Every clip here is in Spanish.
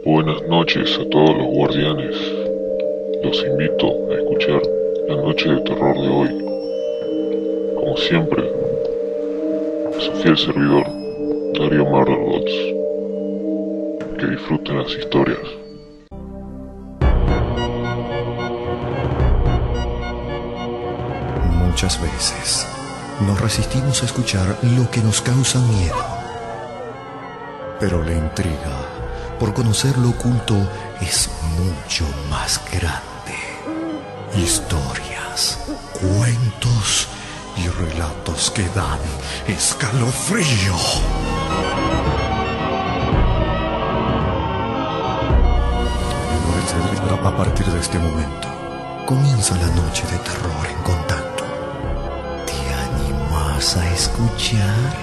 Buenas noches a todos los guardianes. Los invito a escuchar La Noche de Terror de hoy. Como siempre, su fiel servidor, Darío Marderdots. Que disfruten las historias. Muchas veces nos resistimos a escuchar lo que nos causa miedo. Pero la intriga por conocer lo oculto es mucho más grande. Historias, cuentos y relatos que dan escalofrío. A partir de este momento comienza la noche de terror en contacto. ¿Te animas a escuchar?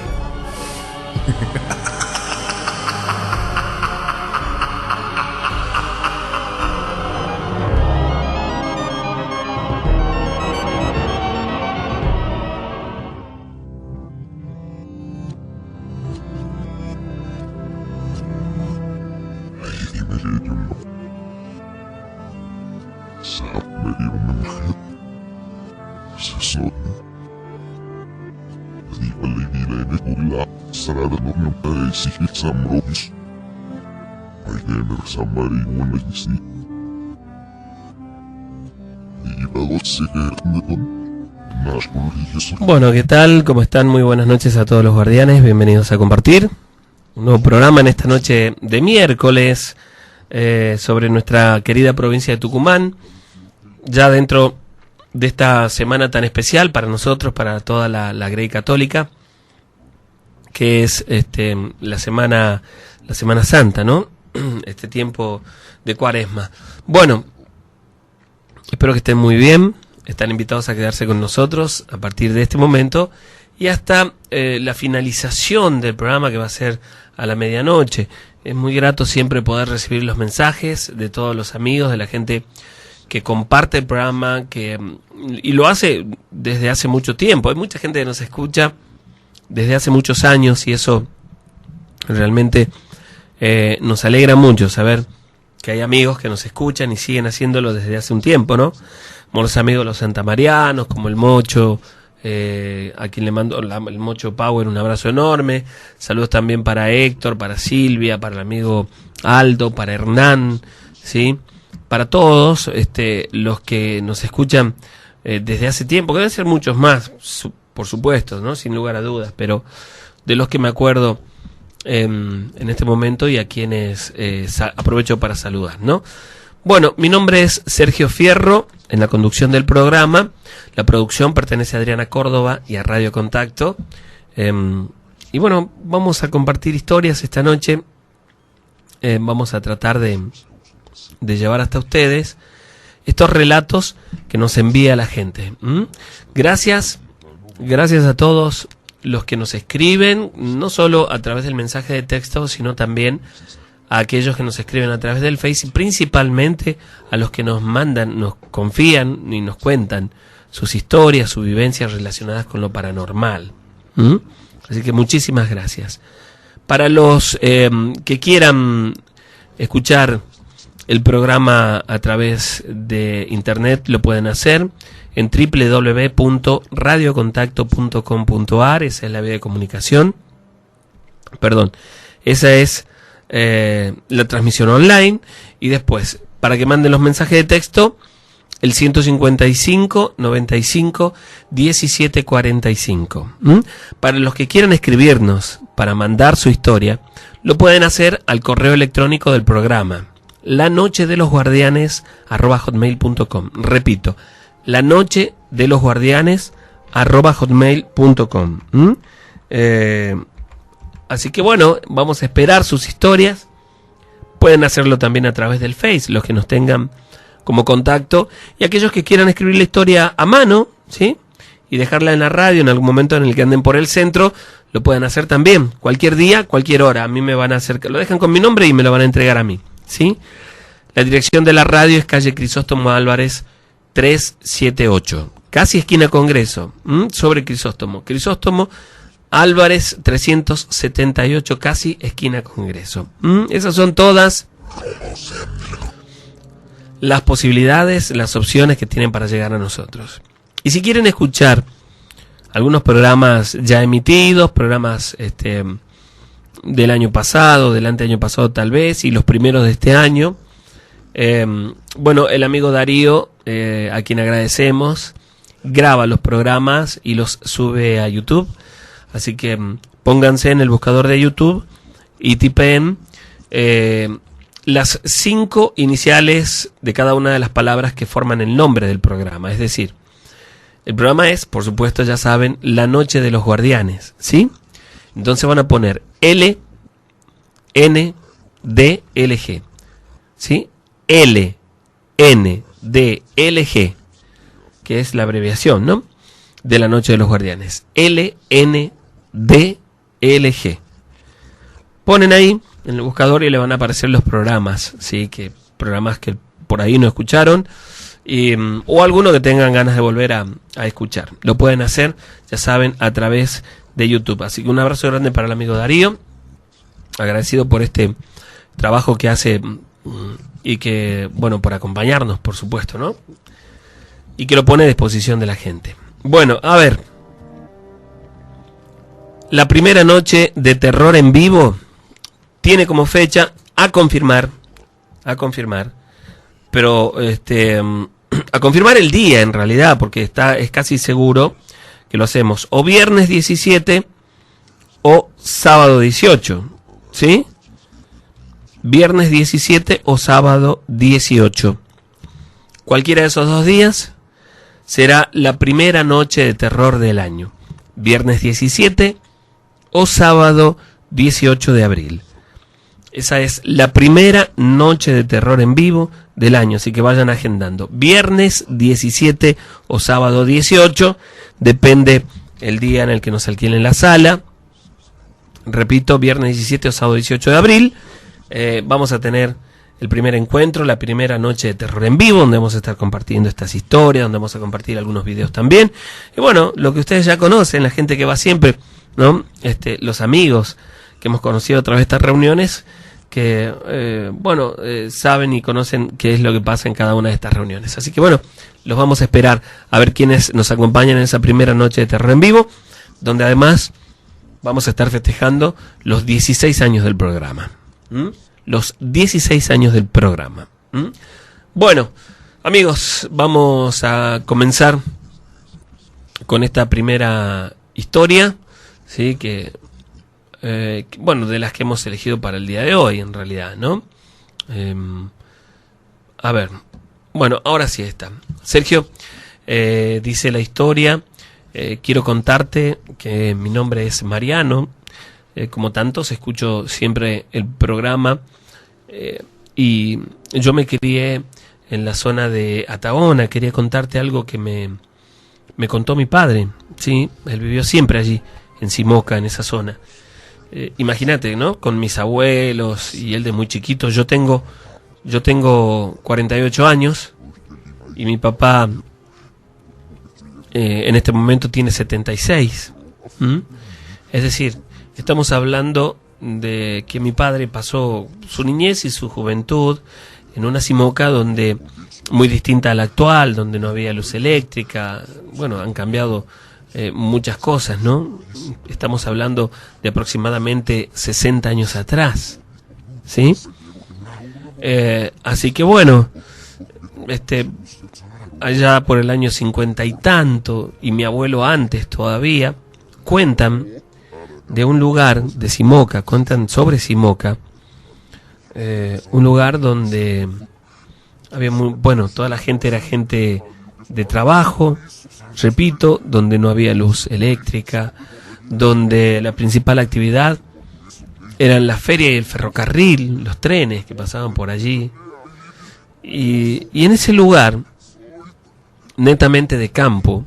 Bueno, ¿qué tal? ¿Cómo están? Muy buenas noches a todos los guardianes. Bienvenidos a compartir un nuevo programa en esta noche de miércoles sobre nuestra querida provincia de Tucumán. Ya dentro de esta semana tan especial para nosotros, para toda la Grey Católica, que es la Semana Santa, ¿no? Este tiempo de Cuaresma. Bueno, espero que estén muy bien. Están invitados a quedarse con nosotros a partir de este momento y hasta la finalización del programa, que va a ser a la medianoche. Es muy grato siempre poder recibir los mensajes de todos los amigos, de la gente que comparte el programa, y lo hace desde hace mucho tiempo. Hay mucha gente que nos escucha desde hace muchos años y eso realmente nos alegra mucho saber que hay amigos que nos escuchan y siguen haciéndolo desde hace un tiempo, ¿no? Como los amigos los santamarianos, como el Mocho, a quien le mando el Mocho Power un abrazo enorme. Saludos también para Héctor, para Silvia, para el amigo Aldo, para Hernán, ¿sí? Para todos los que nos escuchan desde hace tiempo, que deben ser muchos más, por supuesto, ¿no? Sin lugar a dudas, pero de los que me acuerdo en este momento y a quienes aprovecho para saludar, ¿no? Bueno, mi nombre es Sergio Fierro, en la conducción del programa. La producción pertenece a Adriana Córdoba y a Radio Contacto. Y bueno, vamos a compartir historias esta noche. Vamos a tratar de llevar hasta ustedes estos relatos que nos envía la gente. Gracias a todos los que nos escriben, no solo a través del mensaje de texto, sino también a aquellos que nos escriben a través del Face, y principalmente a los que nos mandan, nos confían y nos cuentan sus historias, sus vivencias relacionadas con lo paranormal. Así que muchísimas gracias. Para los que quieran escuchar el programa a través de internet, lo pueden hacer en www.radiocontacto.com.ar. Esa es la vía de comunicación. Esa es la transmisión online. Y después, para que manden los mensajes de texto, el 155 95 17 45. Para los que quieran escribirnos para mandar su historia, lo pueden hacer al correo electrónico del programa, lanochedelosguardianes@hotmail.com. Repito, lanochedelosguardianes@hotmail.com. Así que bueno, vamos a esperar sus historias. Pueden hacerlo también a través del Face, los que nos tengan como contacto, y aquellos que quieran escribir la historia a mano, ¿sí? Y dejarla en la radio en algún momento en el que anden por el centro, lo pueden hacer también, cualquier día, cualquier hora. A mí me van a hacer, lo dejan con mi nombre y me lo van a entregar a mí, ¿sí? La dirección de la radio es calle Crisóstomo Álvarez 378, casi esquina Congreso, sobre Crisóstomo Álvarez 378, casi esquina Congreso. Esas son todas las posibilidades, las opciones que tienen para llegar a nosotros. Y si quieren escuchar algunos programas ya emitidos, programas del año pasado, del anteaño pasado tal vez, y los primeros de este año, bueno, el amigo Darío, a quien agradecemos, graba los programas y los sube a YouTube. Así que pónganse en el buscador de YouTube y tipen las 5 iniciales de cada una de las palabras que forman el nombre del programa. Es decir, el programa es, por supuesto, ya saben, La Noche de los Guardianes, ¿sí? Entonces van a poner L, N, D, L, G, ¿sí? L, N, D, L, G, que es la abreviación, ¿no? De La Noche de los Guardianes. L, N, D, L, G. Ponen ahí en el buscador y le van a aparecer los programas, ¿sí? Programas que por ahí no escucharon, o alguno que tengan ganas de volver a escuchar. Lo pueden hacer, ya saben, a través de YouTube. Así que un abrazo grande para el amigo Darío, agradecido por este trabajo que hace y que, bueno, por acompañarnos, por supuesto, ¿no? Y que lo pone a disposición de la gente. Bueno, a ver, la primera noche de terror en vivo tiene como fecha a confirmar, pero a confirmar el día en realidad, porque es casi seguro que lo hacemos o viernes 17 o sábado 18, ¿sí? Viernes 17 o sábado 18. Cualquiera de esos 2 días será la primera noche de terror del año. Viernes 17 o sábado 18 de abril. Esa es la primera noche de terror en vivo del año, así que vayan agendando. Viernes 17 o sábado 18, depende el día en el que nos alquilen la sala. Repito, viernes 17 o sábado 18 de abril, vamos a tener el primer encuentro, la primera noche de terror en vivo, donde vamos a estar compartiendo estas historias, donde vamos a compartir algunos videos también. Y bueno, lo que ustedes ya conocen, la gente que va siempre, ¿no? Los amigos que hemos conocido a través de estas reuniones, que saben y conocen qué es lo que pasa en cada una de estas reuniones. Así que bueno, los vamos a esperar a ver quiénes nos acompañan en esa primera noche de terror en vivo, donde además vamos a estar festejando los 16 años del programa. Los 16 años del programa. Bueno, amigos, vamos a comenzar con esta primera historia, ¿sí? De las que hemos elegido para el día de hoy, en realidad, ¿no? A ver, bueno, ahora sí está. Sergio, dice la historia, quiero contarte que mi nombre es Mariano, como tantos, escucho siempre el programa, y yo me crié en la zona de Ataona. Quería contarte algo que me contó mi padre, ¿sí? Él vivió siempre allí, en Simoca, en esa zona. Imagínate, ¿no? Con mis abuelos y él de muy chiquito. Yo tengo 48 años y mi papá en este momento tiene 76. Es decir, estamos hablando de que mi padre pasó su niñez y su juventud en una Simoca donde muy distinta a la actual, donde no había luz eléctrica. Bueno, han cambiado muchas cosas, ¿no? Estamos hablando de aproximadamente 60 años atrás, ¿sí? Así que bueno, allá por el año 50 y tanto, y mi abuelo antes todavía, cuentan de un lugar de Simoca, cuentan sobre Simoca, un lugar donde había toda la gente era gente de trabajo, repito, donde no había luz eléctrica, donde la principal actividad eran la feria y el ferrocarril, los trenes que pasaban por allí. Y en ese lugar, netamente de campo,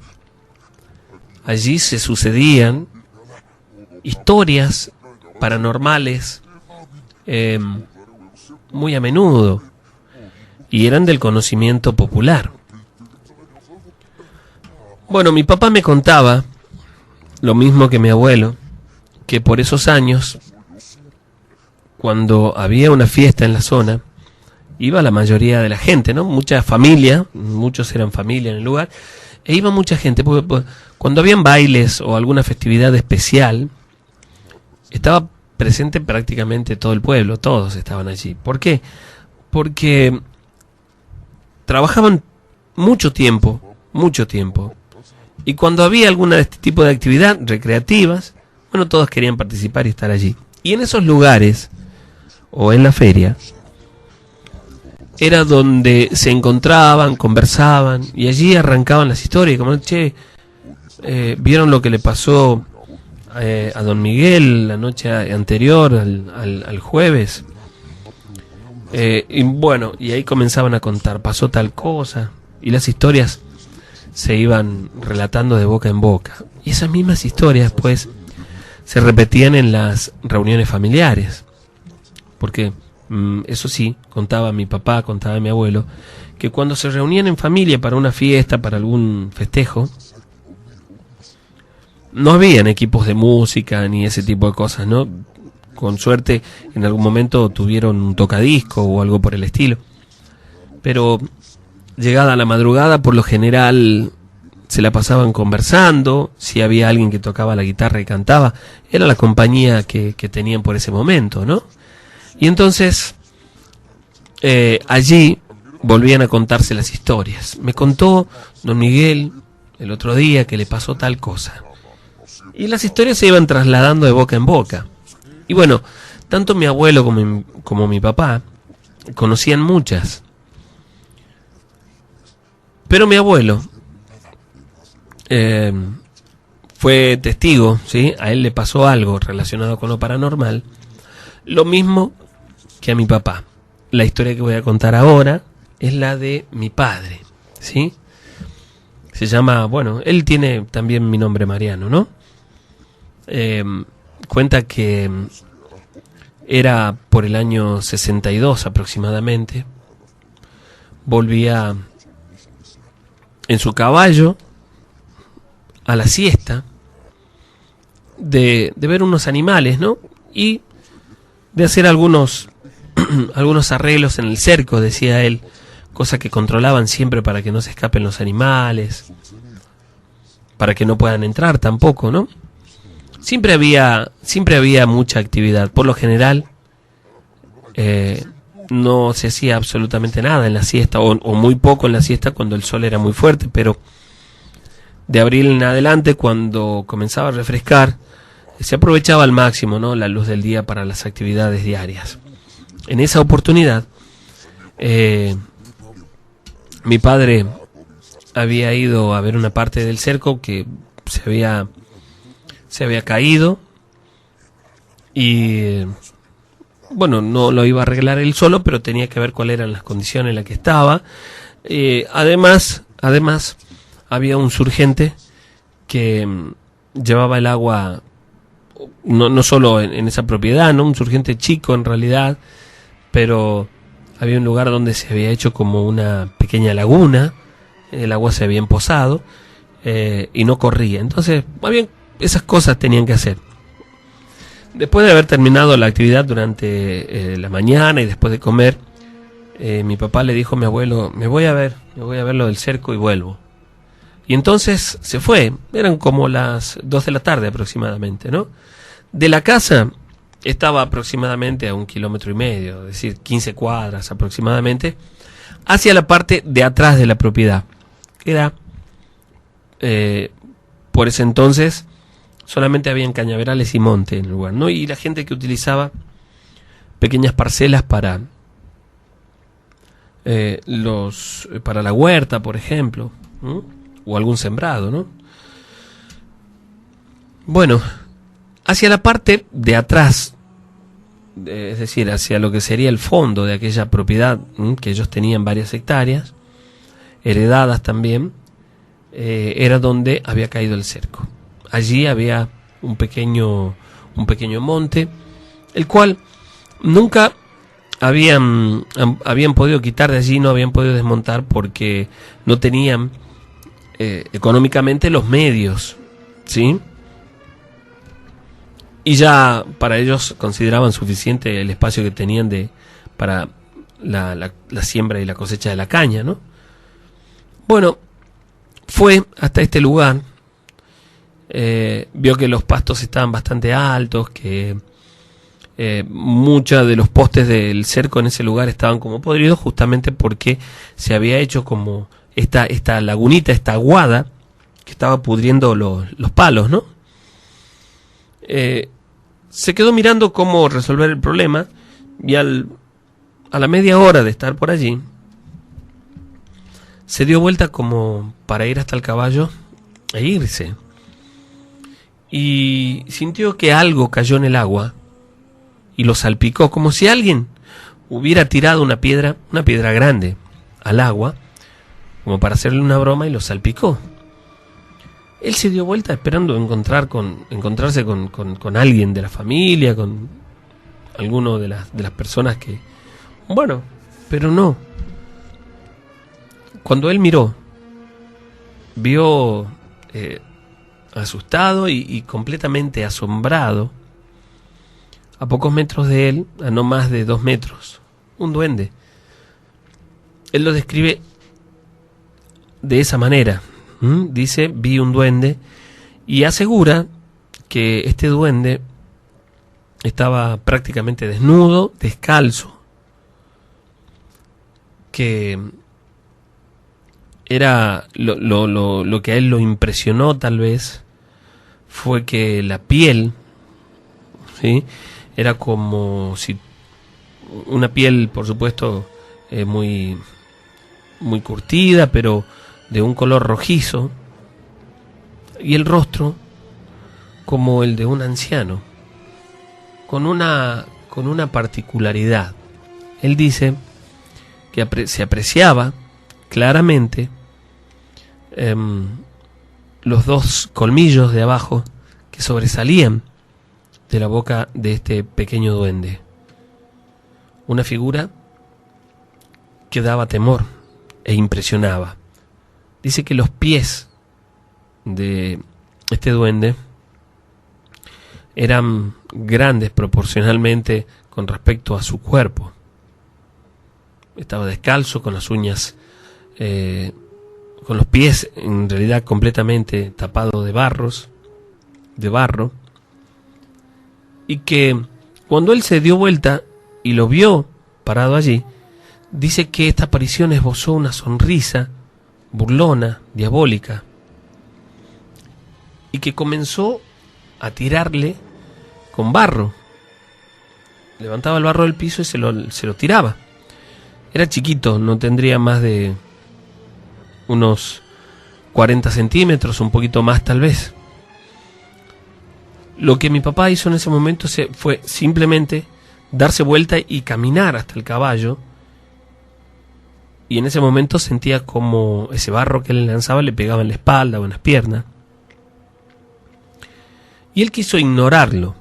allí se sucedían historias paranormales muy a menudo, y eran del conocimiento popular. Bueno, mi papá me contaba, lo mismo que mi abuelo, que por esos años, cuando había una fiesta en la zona, iba la mayoría de la gente, ¿no? Mucha familia, muchos eran familia en el lugar, e iba mucha gente, porque cuando habían bailes o alguna festividad especial, estaba presente prácticamente todo el pueblo, todos estaban allí. ¿Por qué? Porque trabajaban mucho tiempo, y cuando había alguna de este tipo de actividad recreativas, bueno, todos querían participar y estar allí. Y en esos lugares, o en la feria, era donde se encontraban, conversaban, y allí arrancaban las historias, como, che, vieron lo que le pasó a don Miguel la noche anterior, al jueves. Y bueno, y ahí comenzaban a contar, pasó tal cosa, y las historias se iban relatando de boca en boca. Y esas mismas historias, pues, se repetían en las reuniones familiares. Porque, eso sí, contaba mi papá, contaba mi abuelo, que cuando se reunían en familia para una fiesta, para algún festejo, no habían equipos de música ni ese tipo de cosas, ¿no? Con suerte, en algún momento tuvieron un tocadisco o algo por el estilo. Pero llegada la madrugada, por lo general se la pasaban conversando. Si había alguien que tocaba la guitarra y cantaba, era la compañía que tenían por ese momento, ¿no? Y entonces allí volvían a contarse las historias. Me contó don Miguel el otro día que le pasó tal cosa. Y las historias se iban trasladando de boca en boca. Y bueno, tanto mi abuelo como mi papá conocían muchas. Pero mi abuelo fue testigo, ¿sí? A él le pasó algo relacionado con lo paranormal. Lo mismo que a mi papá. La historia que voy a contar ahora es la de mi padre, ¿sí? Se llama, bueno, él tiene también mi nombre Mariano, ¿no? Cuenta que era por el año 62 aproximadamente. Volvía en su caballo a la siesta de ver unos animales, ¿no? Y de hacer algunos arreglos en el cerco, decía él, cosa que controlaban siempre para que no se escapen los animales, para que no puedan entrar tampoco, ¿no? Siempre había mucha actividad. Por lo general, no se hacía absolutamente nada en la siesta, o muy poco en la siesta cuando el sol era muy fuerte, pero de abril en adelante, cuando comenzaba a refrescar, se aprovechaba al máximo, ¿no?, la luz del día para las actividades diarias. En esa oportunidad, mi padre había ido a ver una parte del cerco que se había caído, y bueno, no lo iba a arreglar él solo, pero tenía que ver cuáles eran las condiciones en las que estaba. Además, había un surgente que llevaba el agua, no solo en esa propiedad, ¿no? Un surgente chico en realidad, pero había un lugar donde se había hecho como una pequeña laguna, el agua se había empozado y no corría. Entonces, esas cosas tenían que hacer. Después de haber terminado la actividad durante la mañana y después de comer, mi papá le dijo a mi abuelo, me voy a ver lo del cerco y vuelvo. Y entonces se fue, eran como las 2 de la tarde aproximadamente, ¿no? De la casa estaba aproximadamente a 1,5 kilómetros, es decir, 15 cuadras aproximadamente, hacia la parte de atrás de la propiedad. Era, por ese entonces, solamente habían cañaverales y monte en el lugar, ¿no? Y la gente que utilizaba pequeñas parcelas para la huerta, por ejemplo, ¿no?, o algún sembrado, ¿no? Bueno, hacia la parte de atrás, es decir, hacia lo que sería el fondo de aquella propiedad, que ellos tenían varias hectáreas, heredadas también, era donde había caído el cerco. Allí había un pequeño monte, el cual nunca habían podido quitar de allí, no habían podido desmontar porque no tenían económicamente los medios, ¿sí? Y ya para ellos consideraban suficiente el espacio que tenían para la siembra y la cosecha de la caña, ¿no? Bueno, fue hasta este lugar, vio que los pastos estaban bastante altos, que muchos de los postes del cerco en ese lugar estaban como podridos, justamente porque se había hecho como esta lagunita, esta aguada, que estaba pudriendo los palos, ¿no? Se quedó mirando cómo resolver el problema, y a la media hora de estar por allí, se dio vuelta como para ir hasta el caballo e irse. Y sintió que algo cayó en el agua y lo salpicó, como si alguien hubiera tirado una piedra grande al agua, como para hacerle una broma, y lo salpicó. Él se dio vuelta esperando encontrarse con alguien de la familia, con alguno de las personas que... Bueno, pero no. Cuando él miró, vio asustado y completamente asombrado, a pocos metros de él, a no más de 2 metros, un duende. Él lo describe de esa manera. Dice, vi un duende, y asegura que este duende estaba prácticamente desnudo, descalzo, que era lo que a él lo impresionó tal vez fue que la piel, ¿sí?, era como si una piel, por supuesto, muy curtida, pero de un color rojizo, y el rostro como el de un anciano, con una particularidad. Él dice que se apreciaba claramente los 2 colmillos de abajo que sobresalían de la boca de este pequeño duende. Una figura que daba temor e impresionaba. Dice que los pies de este duende eran grandes proporcionalmente con respecto a su cuerpo. Estaba descalzo, con las uñas, con los pies en realidad completamente tapados de barro, y que cuando él se dio vuelta y lo vio parado allí, dice que esta aparición esbozó una sonrisa burlona, diabólica, y que comenzó a tirarle con barro. Levantaba el barro del piso y se lo tiraba. Era chiquito, no tendría más de unos 40 centímetros, un poquito más tal vez. Lo que mi papá hizo en ese momento fue simplemente darse vuelta y caminar hasta el caballo, y en ese momento sentía como ese barro que él lanzaba le pegaba en la espalda o en las piernas, y él quiso ignorarlo.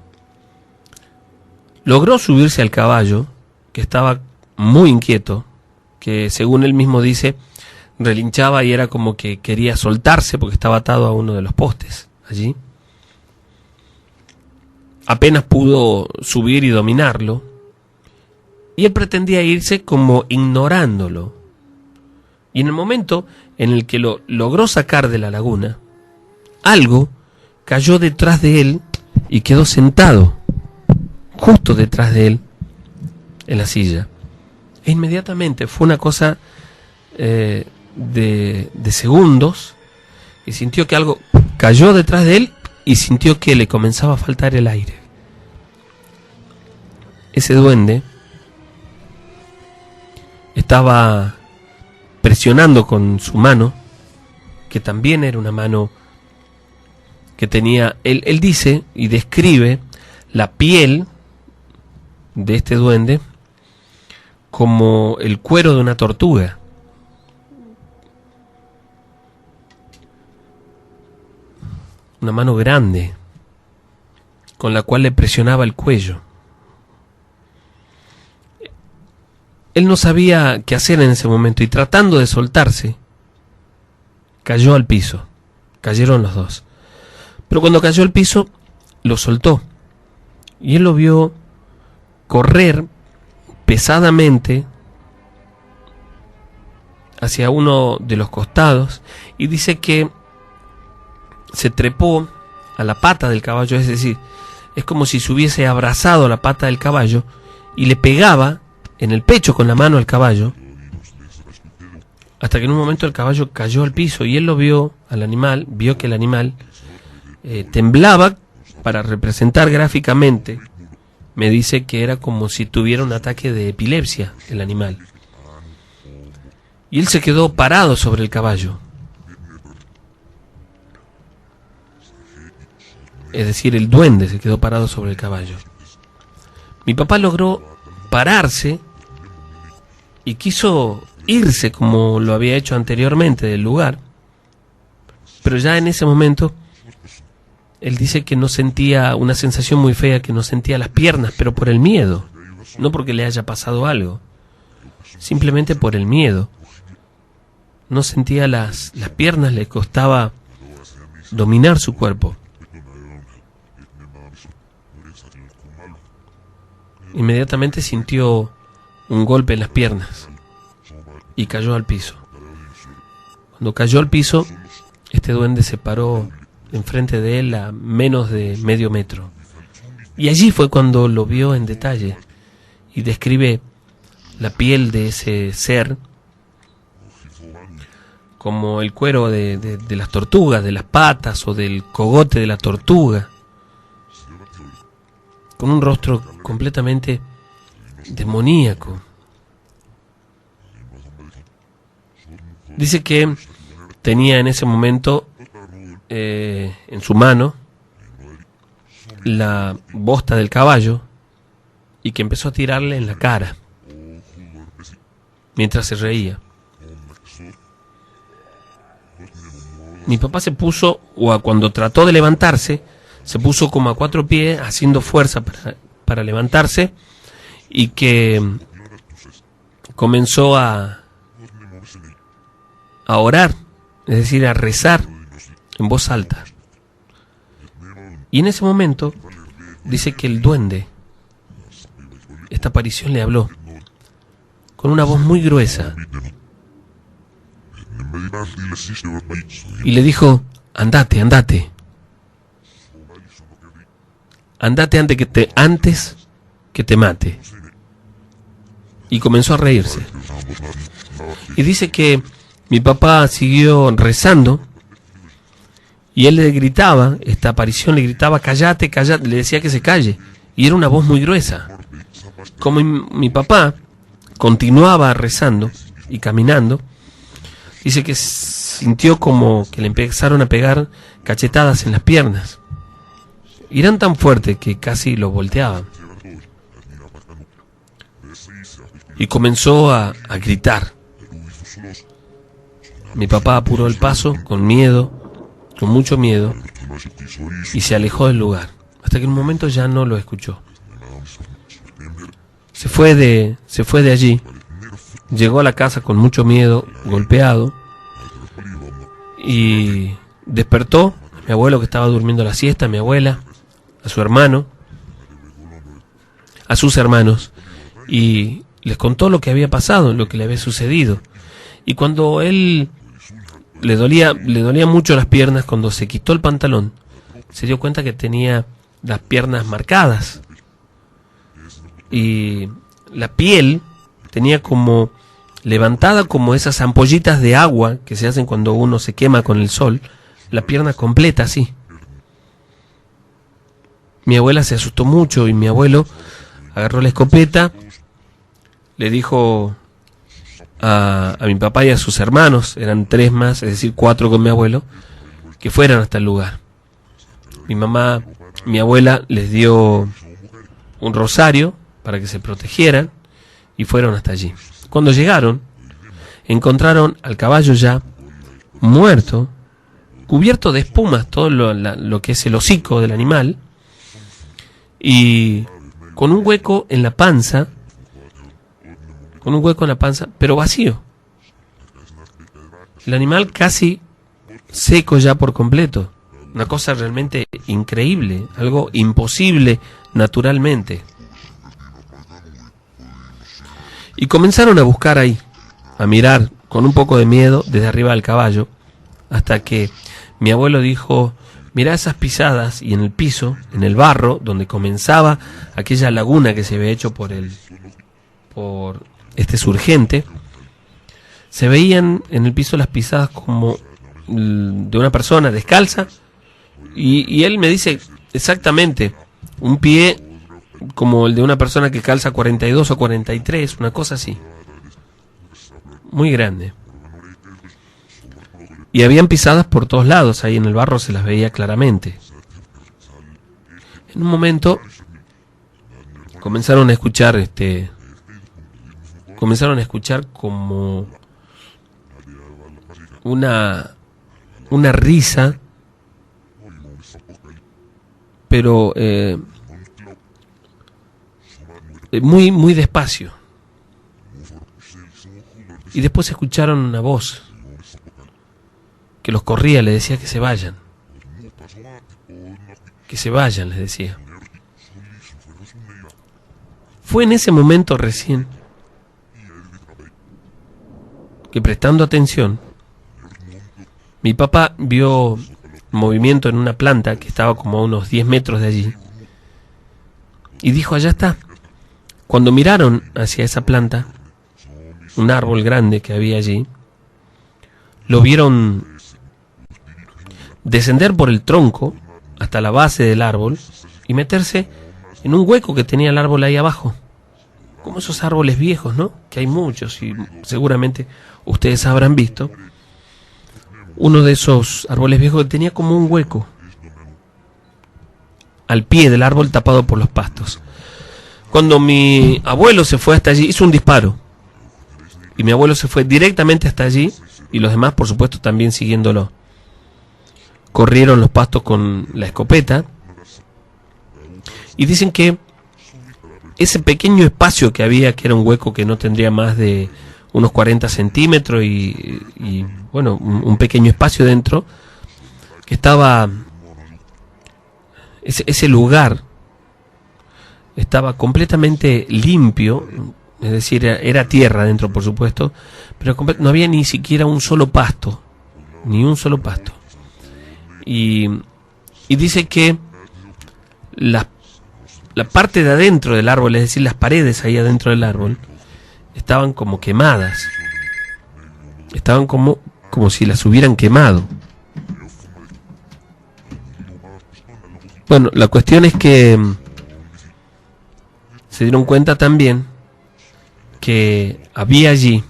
Logró subirse al caballo, que estaba muy inquieto, que según él mismo dice, relinchaba y era como que quería soltarse porque estaba atado a uno de los postes allí. Apenas pudo subir y dominarlo, y él pretendía irse como ignorándolo. Y en el momento en el que lo logró sacar de la laguna, algo cayó detrás de él y quedó sentado justo detrás de él en la silla. E inmediatamente fue una cosa de segundos, y sintió que algo cayó detrás de él y sintió que le comenzaba a faltar el aire. Ese duende estaba presionando con su mano, que también era una mano que tenía, él dice y describe la piel de este duende como el cuero de una tortuga. Una mano grande con la cual le presionaba el cuello. Él no sabía qué hacer en ese momento, y tratando de soltarse, cayó al piso. Cayeron los dos. Pero cuando cayó al piso, lo soltó, y él lo vio correr pesadamente hacia uno de los costados y dice que se trepó a la pata del caballo, es decir, es como si se hubiese abrazado la pata del caballo y le pegaba en el pecho con la mano al caballo, hasta que en un momento el caballo cayó al piso y él lo vio al animal, vio que el animal temblaba. Para representar gráficamente, me dice que era como si tuviera un ataque de epilepsia el animal. Y él se quedó parado sobre el caballo. Es decir, el duende se quedó parado sobre el caballo. Mi papá logró pararse y quiso irse como lo había hecho anteriormente del lugar. Pero ya en ese momento, él dice que no sentía una sensación muy fea, que no sentía las piernas, pero por el miedo. No porque le haya pasado algo, simplemente por el miedo. No sentía las piernas, le costaba dominar su cuerpo. Inmediatamente sintió un golpe en las piernas y cayó al piso. Cuando cayó al piso, este duende se paró enfrente de él a menos de medio metro. Y allí fue cuando lo vio en detalle y describe la piel de ese ser como el cuero de las tortugas, de las patas o del cogote de la tortuga, con un rostro completamente demoníaco. Dice que tenía en ese momento en su mano la bosta del caballo y que empezó a tirarle en la cara mientras se reía. Mi papá se puso, o cuando trató de levantarse, se puso como a 4 pies, haciendo fuerza para levantarse, y que comenzó a orar, es decir, a rezar en voz alta. Y en ese momento dice que el duende, esta aparición, le habló con una voz muy gruesa y le dijo: andate, andate, andate antes que te mate. Y comenzó a reírse. Y dice que mi papá siguió rezando y él le gritaba, esta aparición le gritaba: cállate, cállate, le decía que se calle, y era una voz muy gruesa. Como mi papá continuaba rezando y caminando, dice que sintió como que le empezaron a pegar cachetadas en las piernas, y eran tan fuertes que casi lo volteaban, y comenzó a gritar. Mi papá apuró el paso con miedo, con mucho miedo, y se alejó del lugar, hasta que en un momento ya no lo escuchó. Se fue de allí, llegó a la casa con mucho miedo, golpeado, y despertó a mi abuelo, que estaba durmiendo la siesta, a mi abuela, a su hermano, a sus hermanos, y les contó lo que había pasado, lo que le había sucedido. Y cuando él le dolía mucho las piernas, cuando se quitó el pantalón, se dio cuenta que tenía las piernas marcadas, y la piel tenía como levantada, como esas ampollitas de agua que se hacen cuando uno se quema con el sol, la pierna completa así. Mi abuela se asustó mucho y mi abuelo agarró la escopeta, le dijo a mi papá y a sus hermanos, eran 3 más, es decir 4 con mi abuelo, que fueran hasta el lugar. Mi abuela les dio un rosario para que se protegieran y fueron hasta allí. Cuando llegaron, encontraron al caballo ya muerto, cubierto de espumas, todo lo que es el hocico del animal, y con un hueco en la panza, pero vacío. El animal casi seco ya por completo. Una cosa realmente increíble, algo imposible naturalmente. Y comenzaron a buscar ahí, a mirar con un poco de miedo desde arriba del caballo, hasta que mi abuelo dijo: mirá esas pisadas, y en el piso, en el barro, donde comenzaba aquella laguna que se había hecho por este surgente, se veían en el piso las pisadas como de una persona descalza, y él me dice exactamente, un pie como el de una persona que calza 42 o 43, una cosa así, muy grande. Y habían pisadas por todos lados, ahí en el barro se las veía claramente. En un momento comenzaron a escuchar como una risa, pero muy, muy despacio. Y después escucharon una voz que los corría, les decía que se vayan. Que se vayan, les decía. Fue en ese momento recién que, prestando atención, mi papá vio movimiento en una planta que estaba como a unos 10 metros de allí y dijo: allá está. Cuando miraron hacia esa planta, un árbol grande que había allí, lo vieron descender por el tronco hasta la base del árbol y meterse en un hueco que tenía el árbol ahí abajo, como esos árboles viejos, ¿no? Que hay muchos y seguramente ustedes habrán visto uno de esos árboles viejos que tenía como un hueco al pie del árbol tapado por los pastos. Cuando mi abuelo se fue hasta allí, hizo un disparo, y mi abuelo se fue directamente hasta allí, y los demás, por supuesto, también siguiéndolo. Corrieron los pastos con la escopeta, y dicen que ese pequeño espacio que había, que era un hueco que no tendría más de unos 40 centímetros, y bueno, un pequeño espacio dentro, que estaba, ese lugar estaba completamente limpio, es decir, era tierra dentro, por supuesto, pero no había ni siquiera un solo pasto, ni un solo pasto. Y dice que la parte de adentro del árbol, es decir, las paredes ahí adentro del árbol, estaban como quemadas, estaban como si las hubieran quemado. Bueno, la cuestión es que se dieron cuenta también que había allí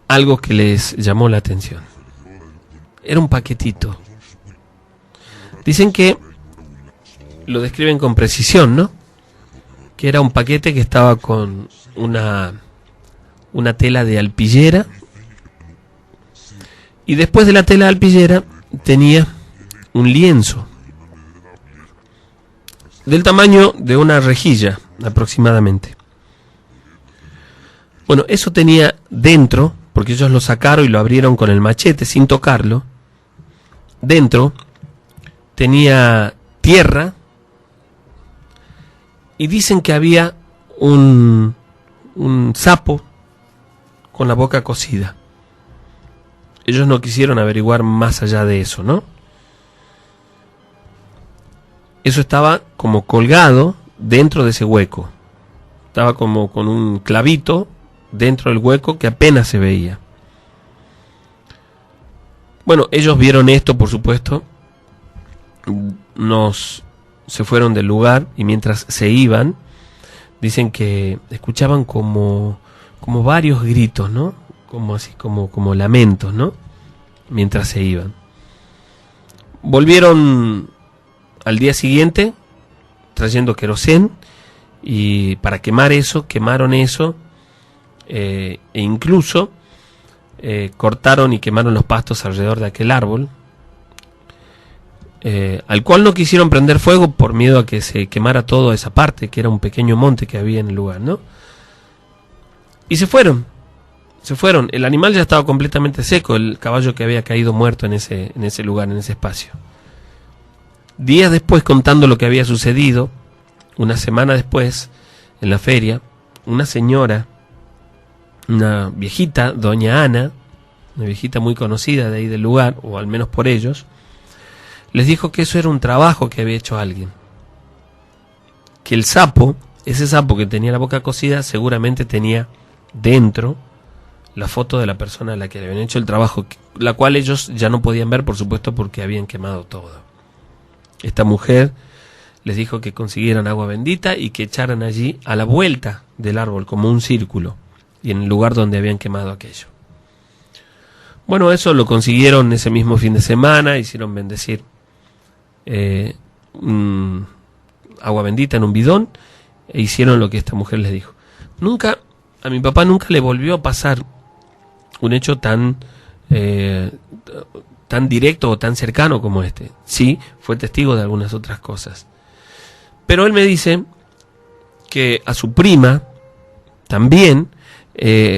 algo que les llamó la atención. Era un paquetito. Dicen que lo describen con precisión, ¿no? Que era un paquete que estaba con una tela de alpillera, y después de la tela de alpillera tenía un lienzo del tamaño de una rejilla aproximadamente. Bueno, eso tenía dentro, porque ellos lo sacaron y lo abrieron con el machete sin tocarlo. Dentro tenía tierra, y dicen que había un sapo con la boca cocida. Ellos no quisieron averiguar más allá de eso, ¿no? Eso estaba como colgado dentro de ese hueco. Estaba como con un clavito dentro del hueco que apenas se veía. Bueno, ellos vieron esto, por supuesto. Se fueron del lugar, y mientras se iban, dicen que escuchaban como varios gritos, ¿no? Como así, como lamentos, ¿no? Mientras se iban. Volvieron al día siguiente trayendo querosén, y para quemar eso, quemaron eso, e incluso cortaron y quemaron los pastos alrededor de aquel árbol, al cual no quisieron prender fuego por miedo a que se quemara toda esa parte, que era un pequeño monte que había en el lugar, ¿no? Y se fueron. El animal ya estaba completamente seco, el caballo que había caído muerto en ese lugar, en ese espacio. Días después, contando lo que había sucedido, una semana después, en la feria, una señora una viejita, doña Ana, una viejita muy conocida de ahí del lugar, o al menos por ellos, les dijo que eso era un trabajo que había hecho alguien. Que el sapo, ese sapo que tenía la boca cocida, seguramente tenía dentro la foto de la persona a la que le habían hecho el trabajo, la cual ellos ya no podían ver, por supuesto, porque habían quemado todo. Esta mujer les dijo que consiguieran agua bendita y que echaran allí a la vuelta del árbol, como un círculo, y en el lugar donde habían quemado aquello. Bueno, eso lo consiguieron ese mismo fin de semana, hicieron bendecir agua bendita en un bidón, e hicieron lo que esta mujer les dijo. A mi papá nunca le volvió a pasar un hecho tan directo o tan cercano como este. Sí, fue testigo de algunas otras cosas. Pero él me dice que a su prima también,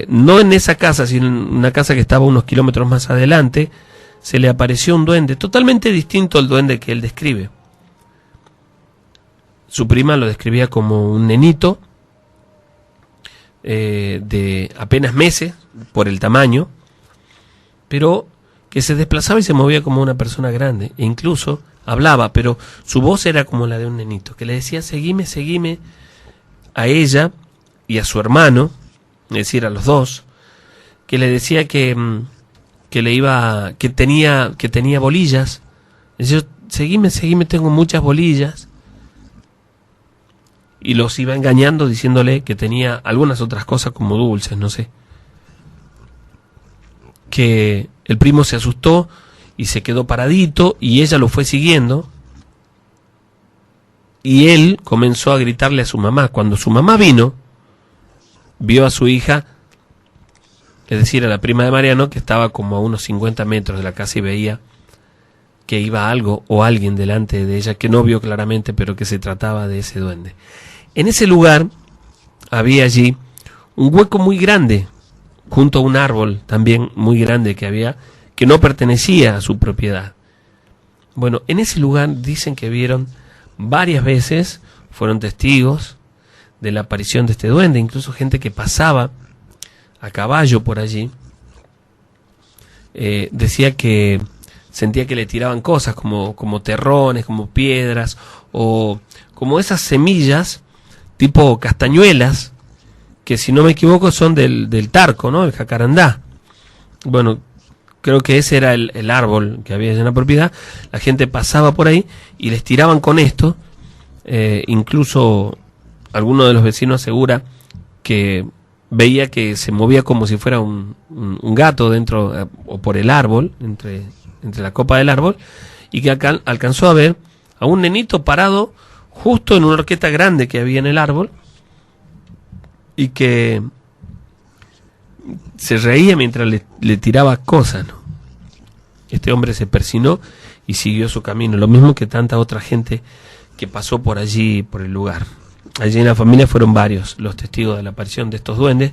no en esa casa, sino en una casa que estaba unos kilómetros más adelante, se le apareció un duende totalmente distinto al duende que él describe. Su prima lo describía como un nenito de apenas meses por el tamaño, pero que se desplazaba y se movía como una persona grande, e incluso hablaba, pero su voz era como la de un nenito, que le decía seguime, seguime, a ella y a su hermano, es decir, a los dos, que le decía que tenía bolillas. Decía, seguime, seguime, tengo muchas bolillas. Y los iba engañando diciéndole que tenía algunas otras cosas como dulces, no sé. Que el primo se asustó y se quedó paradito y ella lo fue siguiendo. Y él comenzó a gritarle a su mamá. Cuando su mamá vio a su hija, es decir, a la prima de Mariano, que estaba como a unos 50 metros de la casa y veía que iba algo o alguien delante de ella, que no vio claramente, pero que se trataba de ese duende. En ese lugar había allí un hueco muy grande, junto a un árbol también muy grande que había, que no pertenecía a su propiedad. Bueno, en ese lugar dicen que vieron varias veces, fueron testigos de la aparición de este duende, incluso gente que pasaba a caballo por allí, decía que sentía que le tiraban cosas como terrones, como piedras, o como esas semillas tipo castañuelas, que si no me equivoco son del tarco, ¿no? El jacarandá. Bueno, creo que ese era el árbol que había en la propiedad. La gente pasaba por ahí y les tiraban con esto. Incluso alguno de los vecinos asegura que veía que se movía como si fuera un gato dentro o por el árbol, entre la copa del árbol, y que acá alcanzó a ver a un nenito parado justo en una horqueta grande que había en el árbol, y que se reía mientras le tiraba cosas, ¿no? Este hombre se persinó y siguió su camino, lo mismo que tanta otra gente que pasó por allí, por el lugar. Allí en la familia fueron varios los testigos de la aparición de estos duendes,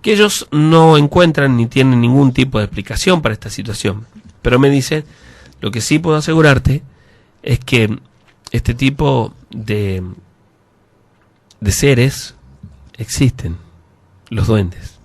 que ellos no encuentran ni tienen ningún tipo de explicación para esta situación. Pero me dicen, lo que sí puedo asegurarte es que este tipo de seres existen, los duendes.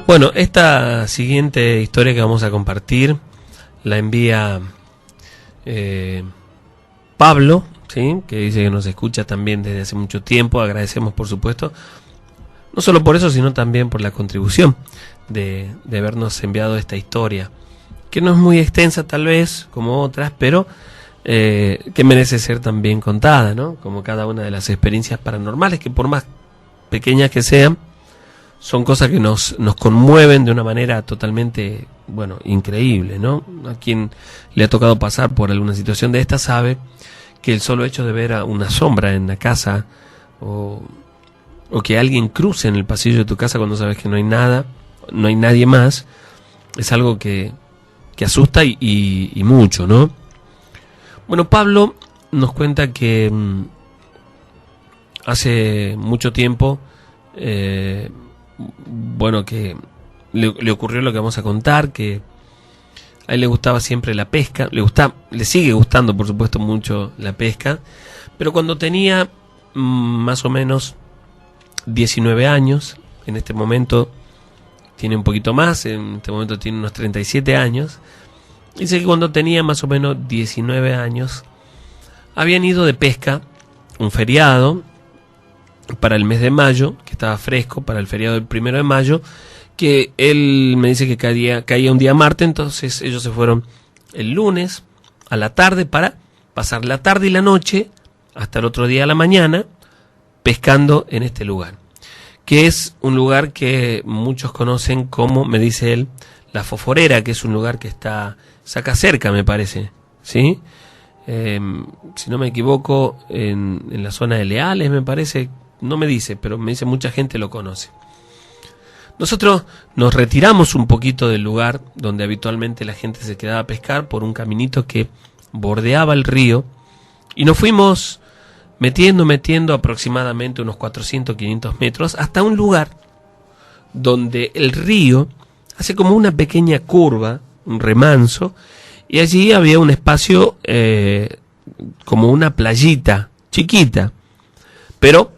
Bueno, esta siguiente historia que vamos a compartir la envía Pablo, ¿sí? Que dice que nos escucha también desde hace mucho tiempo. Agradecemos, por supuesto, no solo por eso, sino también por la contribución de habernos enviado esta historia, que no es muy extensa tal vez como otras, pero que merece ser también contada, ¿no? Como cada una de las experiencias paranormales, que por más pequeñas que sean, son cosas que nos conmueven de una manera totalmente, bueno, increíble, ¿no? A quien le ha tocado pasar por alguna situación de esta sabe que el solo hecho de ver a una sombra en la casa o que alguien cruce en el pasillo de tu casa cuando sabes que no hay nada, no hay nadie más, es algo que asusta y mucho, ¿no? Bueno, Pablo nos cuenta que hace mucho tiempo, bueno, que le ocurrió lo que vamos a contar, que a él le gustaba siempre la pesca, le sigue gustando, por supuesto, mucho la pesca, pero cuando tenía más o menos 19 años, en este momento tiene un poquito más, en este momento tiene unos 37 años, dice que cuando tenía más o menos 19 años, habían ido de pesca, un feriado, para el mes de mayo, que estaba fresco, para el feriado del 1 de mayo, que él me dice que caía un día martes, entonces ellos se fueron el lunes a la tarde para pasar la tarde y la noche, hasta el otro día a la mañana, pescando en este lugar, que es un lugar que muchos conocen como, me dice él, La Foforera, que es un lugar que está acá cerca, me parece, ¿sí? Si no me equivoco, en la zona de Leales, me parece, no me dice, pero me dice mucha gente lo conoce. Nosotros nos retiramos un poquito del lugar donde habitualmente la gente se quedaba a pescar por un caminito que bordeaba el río y nos fuimos metiendo aproximadamente unos 400, 500 metros hasta un lugar donde el río hace como una pequeña curva, un remanso, y allí había un espacio como una playita chiquita, pero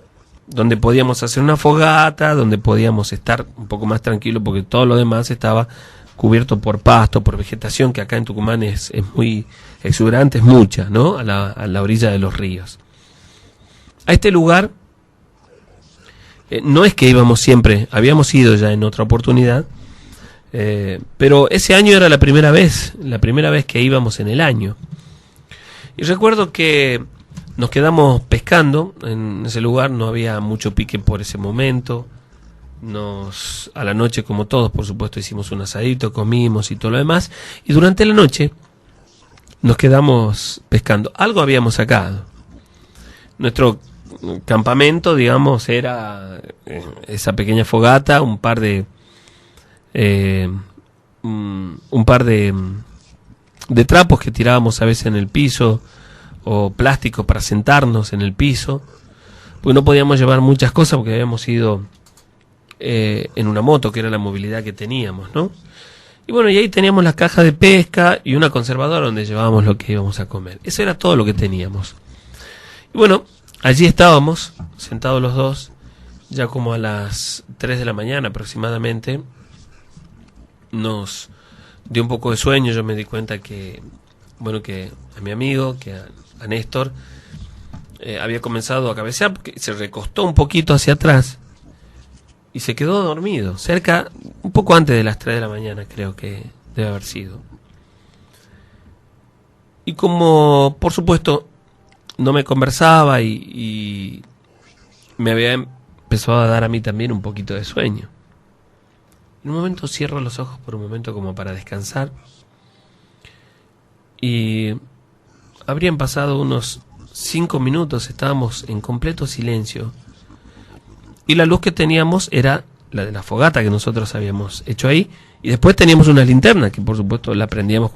donde podíamos hacer una fogata, donde podíamos estar un poco más tranquilos, porque todo lo demás estaba cubierto por pasto, por vegetación, que acá en Tucumán es muy exuberante, es mucha, ¿no? A la orilla de los ríos. A este lugar, no es que íbamos siempre, habíamos ido ya en otra oportunidad, pero ese año era la primera vez que íbamos en el año. Y recuerdo que nos quedamos pescando en ese lugar, no había mucho pique por ese momento. A la noche, como todos, por supuesto, hicimos un asadito, comimos y todo lo demás. Y durante la noche nos quedamos pescando. Algo habíamos sacado. Nuestro campamento, digamos, era esa pequeña fogata, un par de trapos que tirábamos a veces en el piso, o plástico para sentarnos en el piso, porque no podíamos llevar muchas cosas porque habíamos ido en una moto, que era la movilidad que teníamos, ¿no? Y bueno, y ahí teníamos las cajas de pesca y una conservadora donde llevábamos lo que íbamos a comer. Eso era todo lo que teníamos. Y bueno, allí estábamos, sentados los dos, ya como a las 3 de la mañana aproximadamente. Nos dio un poco de sueño, yo me di cuenta que, bueno, que a mi amigo, que a Néstor, había comenzado a cabecear, porque se recostó un poquito hacia atrás y se quedó dormido, un poco antes de las 3 de la mañana, creo que debe haber sido. Y como, por supuesto, no me conversaba y me había empezado a dar a mí también un poquito de sueño. En un momento cierro los ojos por un momento como para descansar y habrían pasado unos 5 minutos, estábamos en completo silencio y la luz que teníamos era la de la fogata que nosotros habíamos hecho ahí, y después teníamos una linterna que por supuesto la prendíamos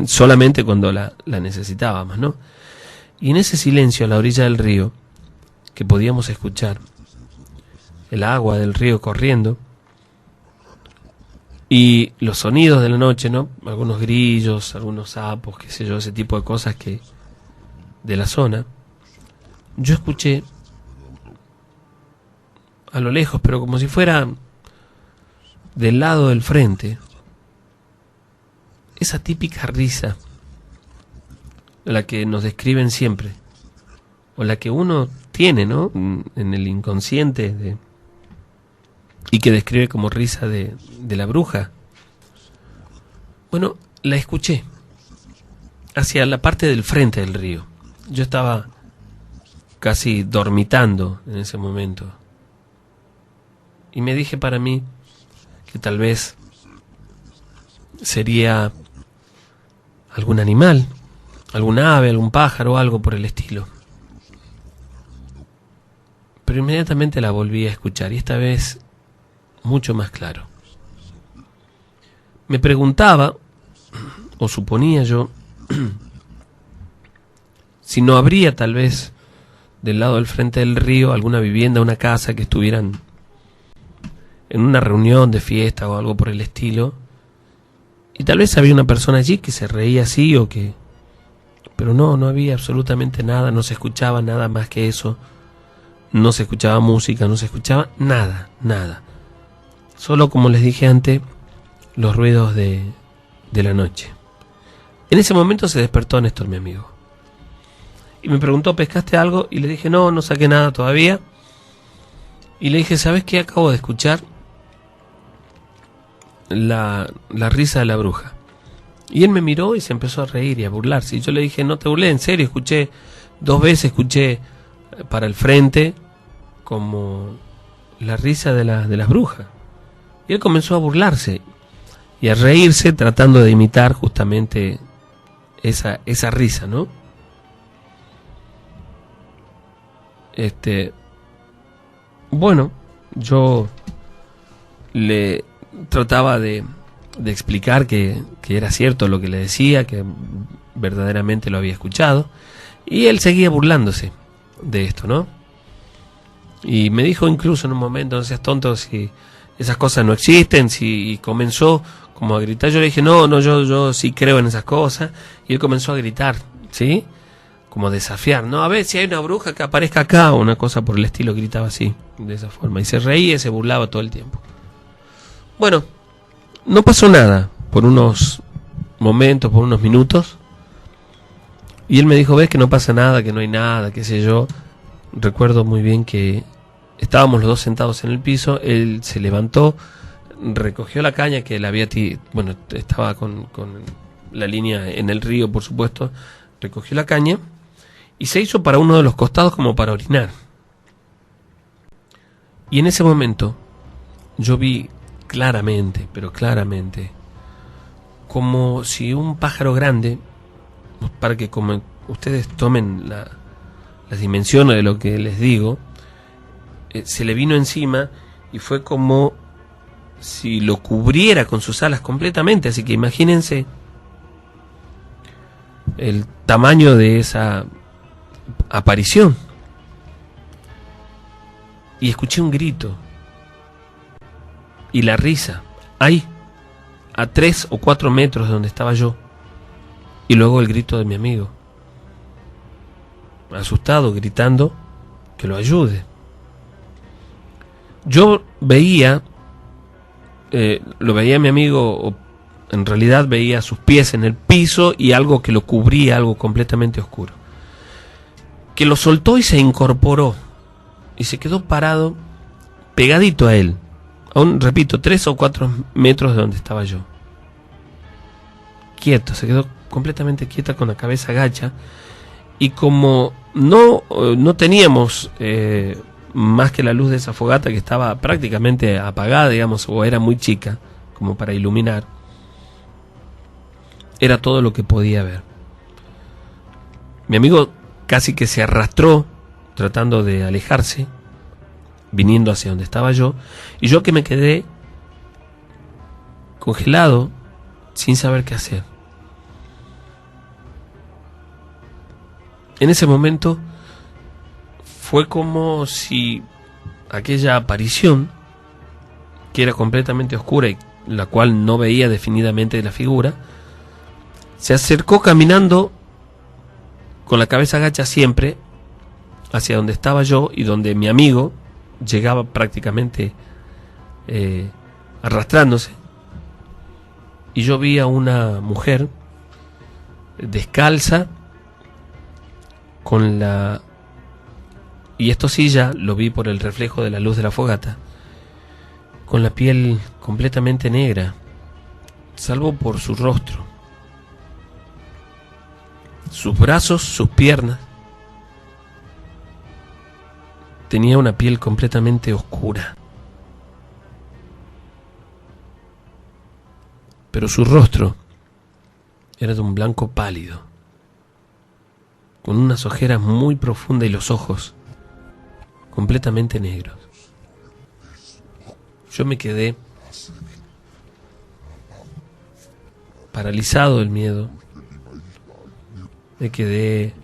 solamente cuando la necesitábamos, ¿no? Y en ese silencio a la orilla del río, que podíamos escuchar el agua del río corriendo y los sonidos de la noche, ¿no? Algunos grillos, algunos sapos, qué sé yo, ese tipo de cosas que de la zona, yo escuché a lo lejos, pero como si fuera del lado del frente, esa típica risa, la que nos describen siempre, o la que uno tiene, ¿no?, en el inconsciente, y que describe como risa de la bruja. Bueno, la escuché hacia la parte del frente del río. Yo estaba casi dormitando en ese momento, y me dije para mí que tal vez sería algún animal, algún ave, algún pájaro, algo por el estilo. Pero inmediatamente la volví a escuchar, y esta vez mucho más claro. Me preguntaba, o suponía yo, si no habría tal vez del lado del frente del río alguna vivienda, una casa que estuvieran en una reunión de fiesta o algo por el estilo, y tal vez había una persona allí que se reía así o que... Pero no había absolutamente nada, no se escuchaba nada más que eso, no se escuchaba música, no se escuchaba nada. Solo, como les dije antes, los ruidos de la noche. En ese momento se despertó Néstor, mi amigo, y me preguntó, ¿pescaste algo? Y le dije, no saqué nada todavía. Y le dije, ¿sabes qué? Acabo de escuchar la risa de la bruja. Y él me miró y se empezó a reír y a burlarse. Y yo le dije, no te burlé, en serio, escuché 2 veces, escuché para el frente como la risa de las brujas. Y él comenzó a burlarse y a reírse, tratando de imitar justamente esa risa, ¿no? Bueno, yo le trataba de explicar que era cierto lo que le decía, que verdaderamente lo había escuchado, y él seguía burlándose de esto, ¿no? Y me dijo incluso en un momento, no seas tonto, si esas cosas no existen, y comenzó como a gritar. Yo le dije, no, yo sí creo en esas cosas, y él comenzó a gritar, ¿sí?, como desafiar, ¿no? A ver si hay una bruja que aparezca acá, o una cosa por el estilo, gritaba así, de esa forma, y se reía y se burlaba todo el tiempo. Bueno, no pasó nada por unos momentos, por unos minutos, y él me dijo, ves que no pasa nada, que no hay nada, qué sé yo. Recuerdo muy bien que estábamos los dos sentados en el piso, él se levantó, recogió la caña que le había estaba con la línea en el río, por supuesto, recogió la caña y se hizo para uno de los costados como para orinar. Y en ese momento yo vi claramente, pero claramente, como si un pájaro grande, para que como ustedes tomen las dimensiones de lo que les digo, se le vino encima y fue como si lo cubriera con sus alas completamente. Así que imagínense el tamaño de esa aparición. Y escuché un grito y la risa ahí, a 3 o 4 metros de donde estaba yo, y luego el grito de mi amigo, asustado, gritando que lo ayude. Yo veía, lo veía a mi amigo, o en realidad veía sus pies en el piso y algo que lo cubría, algo completamente oscuro, que lo soltó y se incorporó y se quedó parado pegadito a él, aún, repito, 3 o 4 metros de donde estaba yo, quieto, se quedó completamente quieta, con la cabeza gacha. Y como no teníamos más que la luz de esa fogata, que estaba prácticamente apagada, digamos, o era muy chica como para iluminar, era todo lo que podía ver. Mi amigo casi que se arrastró tratando de alejarse, viniendo hacia donde estaba yo, y yo que me quedé congelado sin saber qué hacer. En ese momento fue como si aquella aparición, que era completamente oscura y la cual no veía definidamente la figura, se acercó caminando con la cabeza gacha siempre hacia donde estaba yo y donde mi amigo llegaba prácticamente arrastrándose, y yo vi a una mujer descalza con la... y esto sí ya lo vi por el reflejo de la luz de la fogata, con la piel completamente negra, salvo por su rostro, sus brazos, sus piernas. Tenía una piel completamente oscura, pero su rostro era de un blanco pálido, con unas ojeras muy profundas y los ojos completamente negros. Yo me quedé paralizado del miedo, me quedé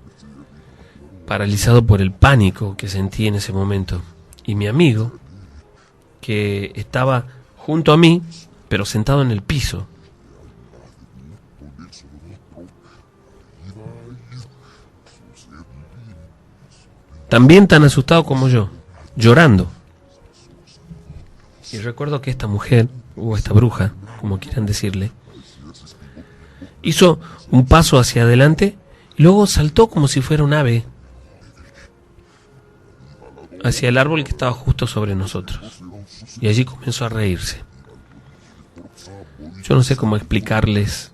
paralizado por el pánico que sentí en ese momento. Y mi amigo, que estaba junto a mí, pero sentado en el piso, también tan asustado como yo, llorando. Y recuerdo que esta mujer, o esta bruja, como quieran decirle, hizo un paso hacia adelante y luego saltó como si fuera un ave hacia el árbol que estaba justo sobre nosotros. Y allí comenzó a reírse. Yo no sé cómo explicarles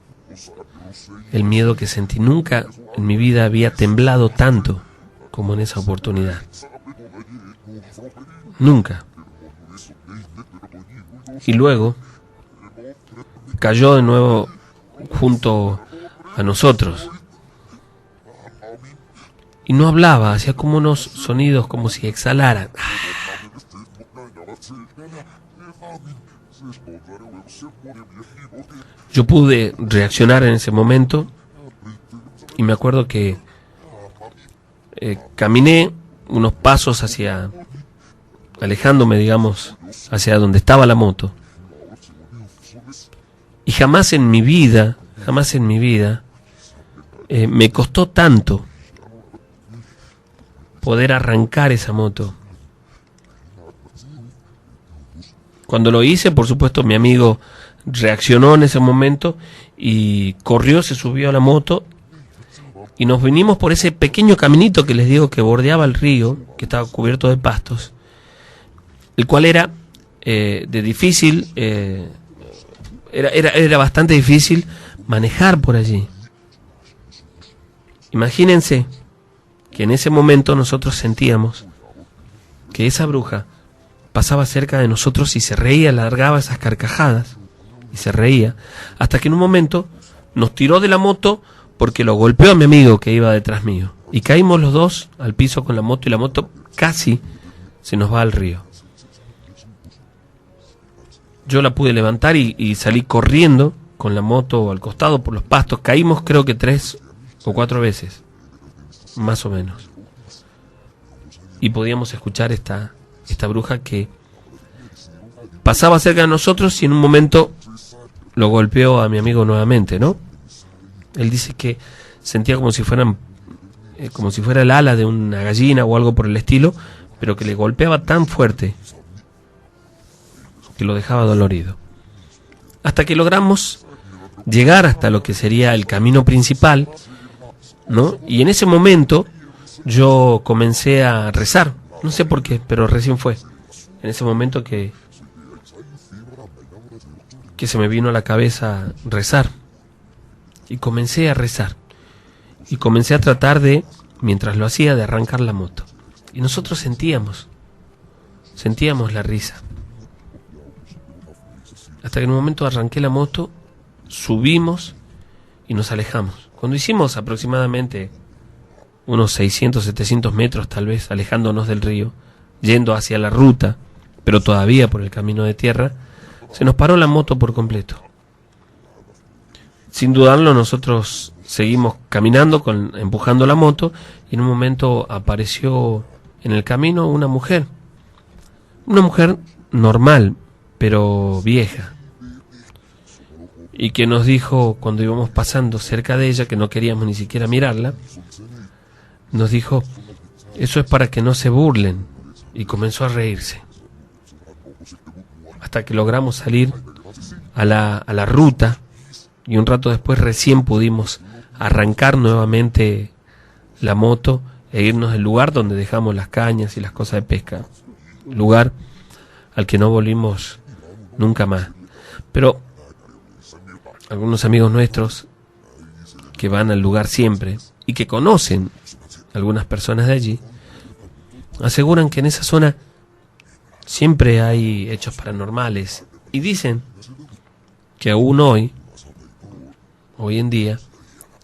el miedo que sentí. Nunca en mi vida había temblado tanto como en esa oportunidad. Nunca. Y luego cayó de nuevo junto a nosotros. Y no hablaba, hacía como unos sonidos como si exhalara. Yo pude reaccionar en ese momento y me acuerdo que caminé unos pasos hacia, alejándome, digamos, hacia donde estaba la moto. Y jamás en mi vida, me costó tanto poder arrancar esa moto. Cuando lo hice, por supuesto, mi amigo reaccionó en ese momento y corrió, se subió a la moto y nos vinimos por ese pequeño caminito que les digo que bordeaba el río, que estaba cubierto de pastos, el cual era de difícil, era bastante difícil manejar por allí. Imagínense que en ese momento nosotros sentíamos que esa bruja pasaba cerca de nosotros y se reía, largaba esas carcajadas y se reía, hasta que en un momento nos tiró de la moto porque lo golpeó a mi amigo que iba detrás mío, y caímos los dos al piso con la moto y la moto casi se nos va al río. Yo la pude levantar y salí corriendo con la moto al costado por los pastos. Caímos creo que 3 o 4 veces, más o menos, y podíamos escuchar esta bruja que pasaba cerca de nosotros y en un momento lo golpeó a mi amigo nuevamente, ¿no? Él dice que sentía como si fuera el ala de una gallina o algo por el estilo, pero que le golpeaba tan fuerte que lo dejaba dolorido. Hasta que logramos llegar hasta lo que sería el camino principal, ¿no? Y en ese momento yo comencé a rezar. No sé por qué, pero recién fue en ese momento que se me vino a la cabeza rezar. Y comencé a rezar. Y comencé a tratar de, mientras lo hacía, de arrancar la moto. Y nosotros sentíamos la risa. Hasta que en un momento arranqué la moto, subimos y nos alejamos. Cuando hicimos aproximadamente unos 600, 700 metros tal vez, alejándonos del río, yendo hacia la ruta, pero todavía por el camino de tierra, se nos paró la moto por completo. Sin dudarlo, nosotros seguimos caminando, empujando la moto, y en un momento apareció en el camino una mujer normal, pero vieja, y que nos dijo, cuando íbamos pasando cerca de ella, que no queríamos ni siquiera mirarla, nos dijo: eso es para que no se burlen, y comenzó a reírse. hasta que logramos salir a la ruta, y un rato después recién pudimos arrancar nuevamente la moto e irnos del lugar donde dejamos las cañas y las cosas de pesca, lugar al que no volvimos nunca más. Pero algunos amigos nuestros que van al lugar siempre y que conocen algunas personas de allí aseguran que en esa zona siempre hay hechos paranormales, y dicen que aún hoy en día,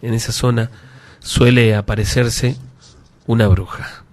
en esa zona suele aparecerse una bruja.